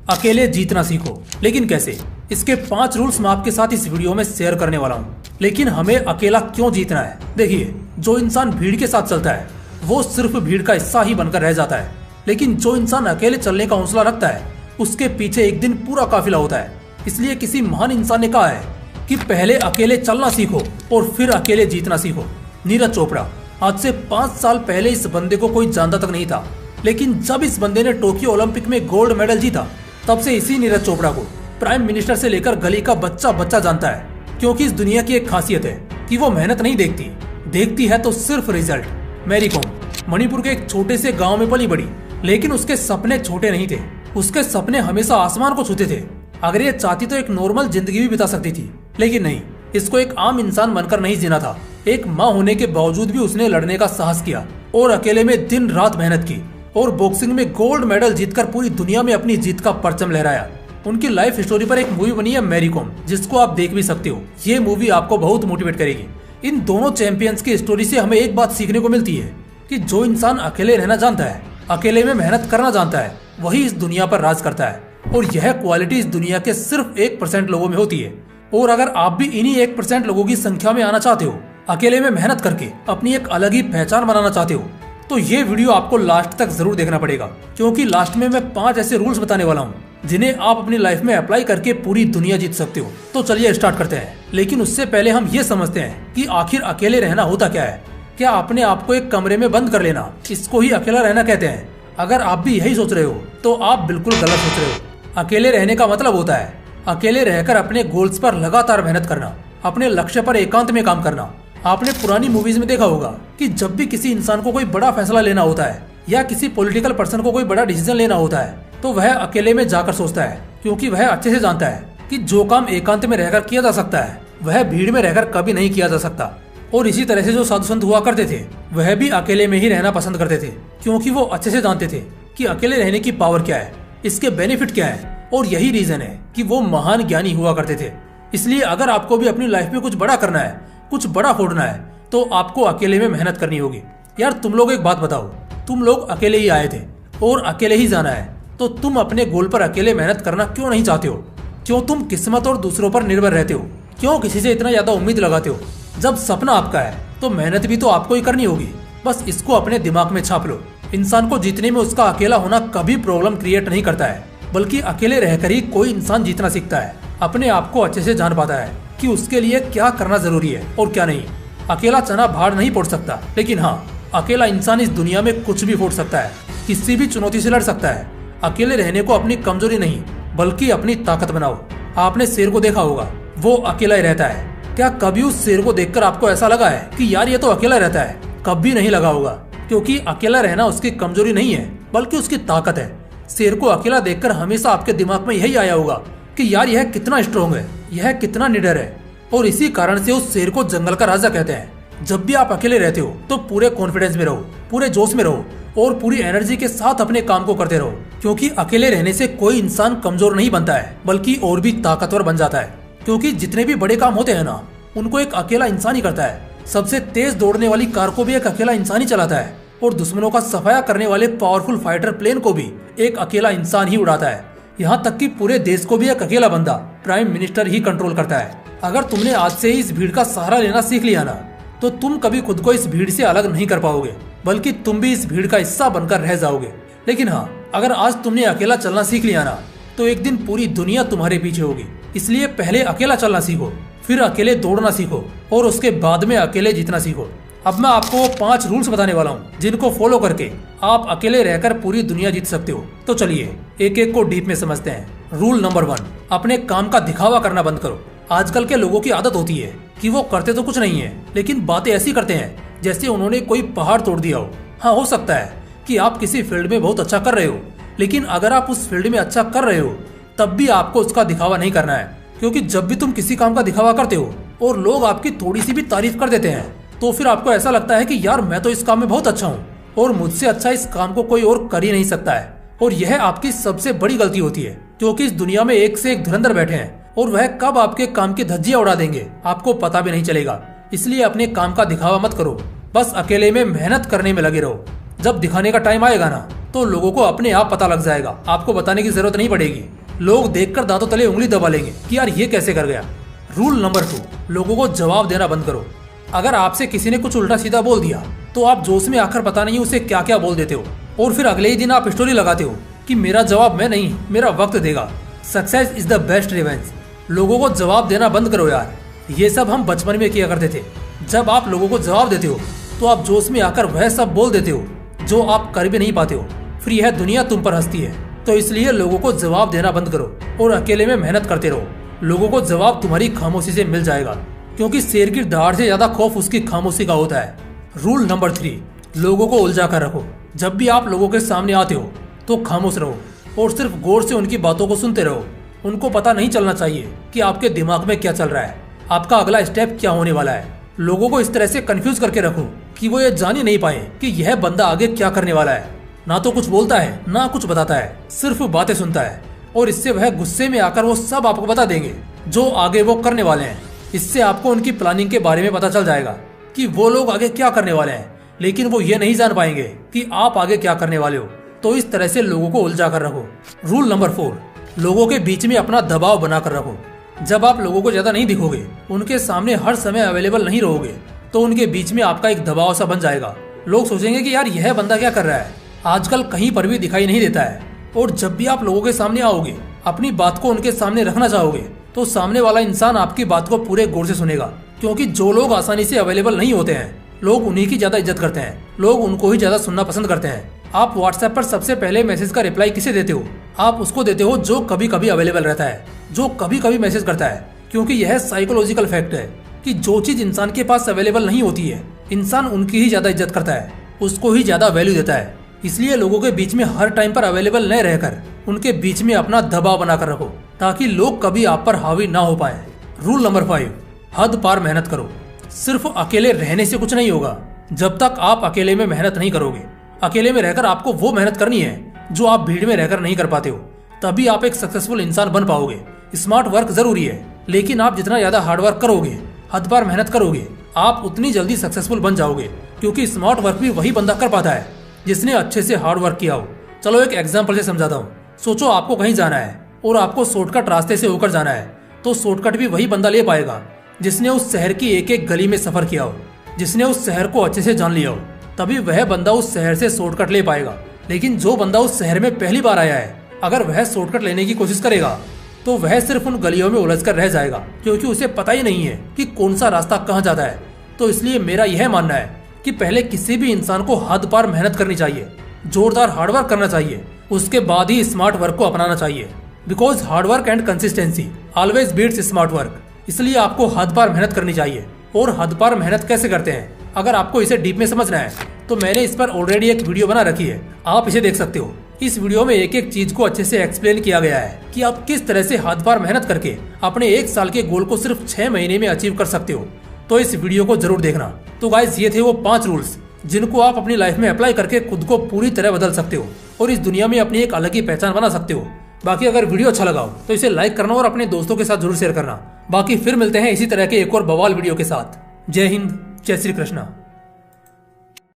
अकेले जीतना सीखो, लेकिन कैसे? इसके 5 रूल्स मैं आपके साथ इस वीडियो में शेयर करने वाला हूँ। लेकिन हमें अकेला क्यों जीतना है? देखिए, जो इंसान भीड़ के साथ चलता है वो सिर्फ भीड़ का हिस्सा ही बनकर रह जाता है, लेकिन जो इंसान अकेले चलने का हौसला रखता है उसके पीछे एक दिन पूरा काफिला होता है। इसलिए किसी महान इंसान ने कहा है कि पहले अकेले चलना सीखो और फिर अकेले जीतना सीखो। नीरज चोपड़ा। आज से 5 साल पहले इस बंदे को कोई जानता तक नहीं था, लेकिन जब इस बंदे ने टोक्यो ओलंपिक में गोल्ड मेडल जीता तब से इसी नीरज चोपड़ा को प्राइम मिनिस्टर से लेकर गली का बच्चा बच्चा जानता है। क्योंकि इस दुनिया की एक खासियत है कि वो मेहनत नहीं देखती, देखती है तो सिर्फ रिजल्ट। मैरी कॉम मणिपुर के एक छोटे से गांव में पली बड़ी, लेकिन उसके सपने छोटे नहीं थे। उसके सपने हमेशा आसमान को छूते थे। अगर ये चाहती तो एक नॉर्मल जिंदगी भी बिता सकती थी, लेकिन नहीं, इसको एक आम इंसान बनकर नहीं जीना था। एक माँ होने के बावजूद भी उसने लड़ने का साहस किया और अकेले में दिन रात मेहनत की और बॉक्सिंग में गोल्ड मेडल जीतकर पूरी दुनिया में अपनी जीत का परचम लहराया। उनकी लाइफ स्टोरी पर एक मूवी बनी है मैरी कॉम, जिसको आप देख भी सकते हो। ये मूवी आपको बहुत मोटिवेट करेगी। इन दोनों चैंपियंस की स्टोरी से हमें एक बात सीखने को मिलती है कि जो इंसान अकेले रहना जानता है, अकेले में मेहनत करना जानता है, वही इस दुनिया पर राज करता है। और यह क्वालिटी इस दुनिया के सिर्फ 1% लोगों में होती है। और अगर आप भी इन्हीं 1% लोगों की संख्या में आना चाहते हो, अकेले में मेहनत करके अपनी एक अलग ही पहचान बनाना चाहते हो, तो ये वीडियो आपको लास्ट तक जरूर देखना पड़ेगा। क्योंकि लास्ट में मैं 5 ऐसे रूल्स बताने वाला हूँ जिन्हें आप अपनी लाइफ में अप्लाई करके पूरी दुनिया जीत सकते हो। तो चलिए स्टार्ट करते हैं। लेकिन उससे पहले हम ये समझते हैं कि आखिर अकेले रहना होता क्या है। क्या अपने आप को एक कमरे में बंद कर लेना, इसको ही अकेला रहना कहते हैं? अगर आप भी यही सोच रहे हो तो आप बिल्कुल गलत सोच रहे हो। अकेले रहने का मतलब होता है अकेले रहकर अपने गोल्स पर लगातार मेहनत करना, अपने लक्ष्य पर एकांत में काम करना। आपने पुरानी मूवीज में देखा होगा कि जब भी किसी इंसान को कोई बड़ा फैसला लेना होता है या किसी पॉलिटिकल पर्सन को कोई बड़ा डिसीजन लेना होता है तो वह अकेले में जाकर सोचता है, क्योंकि वह अच्छे से जानता है कि जो काम एकांत में रहकर किया जा सकता है वह भीड़ में रहकर कभी नहीं किया जा सकता। और इसी तरह से जो साधु संत हुआ करते थे वह भी अकेले में ही रहना पसंद करते थे, क्योंकि वो अच्छे से जानते थे कि अकेले रहने की पावर क्या है, इसके बेनिफिट क्या है। और यही रीजन है कि वो महान ज्ञानी हुआ करते थे। इसलिए अगर आपको भी अपनी लाइफ में कुछ बड़ा करना है, कुछ बड़ा फोड़ना है, तो आपको अकेले में मेहनत करनी होगी। यार तुम लोग एक बात बताओ, तुम लोग अकेले ही आए थे और अकेले ही जाना है, तो तुम अपने गोल पर अकेले मेहनत करना क्यों नहीं चाहते हो? क्यों तुम किस्मत और दूसरों पर निर्भर रहते हो? क्यों किसी से इतना ज्यादा उम्मीद लगाते हो? जब सपना आपका है तो मेहनत भी तो आपको ही करनी होगी। बस इसको अपने दिमाग में छाप लो। इंसान को जीतने में उसका अकेला होना कभी प्रॉब्लम क्रिएट नहीं करता है, बल्कि अकेले रहकर ही कोई इंसान जीतना सीखता है। अपने आप को अच्छे से जान पाता है कि उसके लिए क्या करना जरूरी है और क्या नहीं। अकेला चना भाड़ नहीं फोड़ सकता, लेकिन हाँ, अकेला इंसान इस दुनिया में कुछ भी फोड़ सकता है, किसी भी चुनौती से लड़ सकता है। अकेले रहने को अपनी कमजोरी नहीं बल्कि अपनी ताकत बनाओ। आपने शेर को देखा होगा, वो अकेला ही रहता है। क्या कभी उस शेर को देखकर आपको ऐसा लगा है कि यार ये तो अकेला रहता है? कभी नहीं लगा होगा, क्योंकि अकेला रहना उसकी कमजोरी नहीं है बल्कि उसकी ताकत है। शेर को अकेला देखकर हमेशा आपके दिमाग में यही आया होगा कि यार यह कितना स्ट्रॉन्ग है, यह कितना निडर है। और इसी कारण से उस शेर को जंगल का राजा कहते हैं। जब भी आप अकेले रहते हो तो पूरे कॉन्फिडेंस में रहो, पूरे जोश में रहो और पूरी एनर्जी के साथ अपने काम को करते रहो। क्योंकि अकेले रहने से कोई इंसान कमजोर नहीं बनता है बल्कि और भी ताकतवर बन जाता है। क्योंकि जितने भी बड़े काम होते हैं ना, उनको एक अकेला इंसान ही करता है। सबसे तेज दौड़ने वाली कार को भी एक अकेला इंसान ही चलाता है और दुश्मनों का सफाया करने वाले पावरफुल फाइटर प्लेन को भी एक अकेला इंसान ही उड़ाता है। यहाँ तक कि पूरे देश को भी एक अकेला बंदा प्राइम मिनिस्टर ही कंट्रोल करता है। अगर तुमने आज से ही इस भीड़ का सहारा लेना सीख लिया ना, तो तुम कभी खुद को इस भीड़ से अलग नहीं कर पाओगे, बल्कि तुम भी इस भीड़ का हिस्सा बनकर रह जाओगे। लेकिन हाँ, अगर आज तुमने अकेला चलना सीख लिया ना, तो एक दिन पूरी दुनिया तुम्हारे पीछे होगी। इसलिए पहले अकेला चलना सीखो, फिर अकेले दौड़ना सीखो और उसके बाद में अकेले जीतना सीखो। अब मैं आपको 5 रूल्स बताने वाला हूँ जिनको फॉलो करके आप अकेले रहकर पूरी दुनिया जीत सकते हो। तो चलिए एक एक को डीप में समझते हैं। रूल नंबर 1, अपने काम का दिखावा करना बंद करो। आजकल के लोगों की आदत होती है कि वो करते तो कुछ नहीं है, लेकिन बातें ऐसी करते हैं जैसे उन्होंने कोई पहाड़ तोड़ दिया हो। हाँ, हो सकता है कि आप किसी फील्ड में बहुत अच्छा कर रहे हो, लेकिन अगर आप उस फील्ड में अच्छा कर रहे हो तब भी आपको उसका दिखावा नहीं करना है। क्योंकि जब भी तुम किसी काम का दिखावा करते हो और लोग आपकी थोड़ी सी भी तारीफ कर देते हैं, तो फिर आपको ऐसा लगता है कि यार मैं तो इस काम में बहुत अच्छा हूँ और मुझसे अच्छा इस काम को कोई और कर ही नहीं सकता है। और यह आपकी सबसे बड़ी गलती होती है, क्योंकि इस दुनिया में एक से एक धुरंधर बैठे हैं और वह कब आपके काम की धज्जियां उड़ा देंगे आपको पता भी नहीं चलेगा। इसलिए अपने काम का दिखावा मत करो, बस अकेले में मेहनत करने में लगे रहो। जब दिखाने का टाइम आएगा ना तो लोगों को अपने आप पता लग जाएगा, आपको बताने की जरूरत नहीं पड़ेगी। लोग देखकर दांतों तले उंगली दबा लेंगे कि यार ये कैसे कर गया। रूल नंबर 2, लोगों को जवाब देना बंद करो। अगर आपसे किसी ने कुछ उल्टा सीधा बोल दिया तो आप जोश में आकर पता नहीं उसे क्या क्या बोल देते हो और फिर अगले ही दिन आप स्टोरी लगाते हो कि मेरा जवाब मैं नहीं, मेरा वक्त देगा। Success is the best revenge. लोगों को जवाब देना बंद करो यार। ये सब हम बचपन में किया करते थे। जब आप लोगों को जवाब देते हो तो आप जोश में आकर वह सब बोल देते हो जो आप कर भी नहीं पाते हो। फिर यह दुनिया तुम पर हंसती है। तो इसलिए लोगों को जवाब देना बंद करो और अकेले में मेहनत करते रहो। लोगों को जवाब तुम्हारी खामोशी से मिल जाएगा, क्योंकि शेर की दहाड़ से ज्यादा खौफ उसकी खामोशी का होता है। रूल नंबर 3, लोगों को उलझा कर रखो। जब भी आप लोगों के सामने आते हो तो खामोश रहो और सिर्फ गौर से उनकी बातों को सुनते रहो। उनको पता नहीं चलना चाहिए कि आपके दिमाग में क्या चल रहा है, आपका अगला स्टेप क्या होने वाला है। लोगों को इस तरह से कंफ्यूज करके रखो कि वो ये जान ही नहीं पाए कि यह बंदा आगे क्या करने वाला है। ना तो कुछ बोलता है ना कुछ बताता है, सिर्फ बातें सुनता है और इससे वह गुस्से में आकर वो सब आपको बता देंगे जो आगे वो करने वाले हैं। इससे आपको उनकी प्लानिंग के बारे में पता चल जाएगा कि वो लोग आगे क्या करने वाले हैं, लेकिन वो ये नहीं जान पाएंगे कि आप आगे क्या करने वाले हो। तो इस तरह से लोगों को उलझा कर रखो। रूल नंबर 4, लोगों के बीच में अपना दबाव बना कर रखो। जब आप लोगों को ज्यादा नहीं दिखोगे, उनके सामने हर समय अवेलेबल नहीं रहोगे, तो उनके बीच में आपका एक दबाव सा बन जाएगा। लोग सोचेंगे कि यार यह बंदा क्या कर रहा है, आजकल कहीं पर भी दिखाई नहीं देता है। और जब भी आप लोगों के सामने आओगे, अपनी बात को उनके सामने रखना चाहोगे, तो सामने वाला इंसान आपकी बात को पूरे गौर से सुनेगा। क्योंकि जो लोग आसानी से अवेलेबल नहीं होते हैं, लोग उन्हीं की ज्यादा इज्जत करते हैं, लोग उनको ही ज्यादा सुनना पसंद करते हैं। आप व्हाट्सएप पर सबसे पहले मैसेज का रिप्लाई किसे देते हो? आप उसको देते हो जो कभी कभी अवेलेबल रहता है, जो कभी कभी मैसेज करता है। क्योंकि यह साइकोलॉजिकल फैक्ट है कि जो चीज इंसान के पास अवेलेबल नहीं होती है, इंसान उनकी ही ज्यादा इज्जत करता है, उसको ही ज्यादा वैल्यू देता है। इसलिए लोगों के बीच में हर टाइम पर अवेलेबल न रहकर उनके बीच में अपना दबाव बनाकर रखो, ताकि लोग कभी आप पर हावी ना हो पाए। रूल नंबर 5, हद पार मेहनत करो। सिर्फ अकेले रहने से कुछ नहीं होगा जब तक आप अकेले में मेहनत नहीं करोगे। अकेले में रहकर आपको वो मेहनत करनी है जो आप भीड़ में रहकर नहीं कर पाते हो, तभी आप एक सक्सेसफुल इंसान बन पाओगे। स्मार्ट वर्क जरूरी है, लेकिन आप जितना ज्यादा हार्ड वर्क करोगे, हद पार मेहनत करोगे, आप उतनी जल्दी सक्सेसफुल बन जाओगे। क्योंकि स्मार्ट वर्क भी वही बंदा कर पाता है जिसने अच्छे से हार्ड वर्क किया हो। चलो एक एग्जांपल से समझाता हूँ। सोचो आपको कहीं जाना है और आपको शॉर्टकट रास्ते से होकर जाना है, तो शॉर्टकट भी वही बंदा ले पाएगा जिसने उस शहर की एक एक गली में सफर किया हो, जिसने उस शहर को अच्छे से जान लिया हो। तभी वह बंदा उस शहर से शॉर्टकट ले पाएगा। लेकिन जो बंदा उस शहर में पहली बार आया है, अगर वह शॉर्टकट लेने की कोशिश करेगा तो वह सिर्फ उन गलियों में उलझ कर रह जाएगा, क्योंकि उसे पता ही नहीं है कि कौन सा रास्ता कहाँ जाता है। तो इसलिए मेरा यह मानना है कि पहले किसी भी इंसान को हद पार मेहनत करनी चाहिए, जोरदार हार्डवर्क करना चाहिए, उसके बाद ही स्मार्ट वर्क को अपनाना चाहिए। Because hard work and consistency always beats smart work. इसलिए आपको हद पार मेहनत करनी चाहिए। और हद पार मेहनत कैसे करते हैं, अगर आपको इसे डीप में समझना है तो मैंने इस पर ऑलरेडी एक वीडियो बना रखी है, आप इसे देख सकते हो। इस वीडियो में एक एक चीज को अच्छे से एक्सप्लेन किया गया है कि आप किस तरह से हद पार मेहनत करके अपने 1 साल के गोल को सिर्फ 6 महीने में अचीव कर सकते हो। तो इस वीडियो को जरूर देखना। तो गाइस, ये थे वो 5 रूल्स जिनको आप अपनी लाइफ में अप्लाई करके खुद को पूरी तरह बदल सकते हो और इस दुनिया में अपनी एक अलग ही पहचान बना सकते हो। बाकी अगर वीडियो अच्छा लगा हो तो इसे लाइक करना और अपने दोस्तों के साथ जरूर शेयर करना। बाकी फिर मिलते हैं इसी तरह के एक और बवाल वीडियो के साथ। जय हिंद, जय श्री कृष्णा।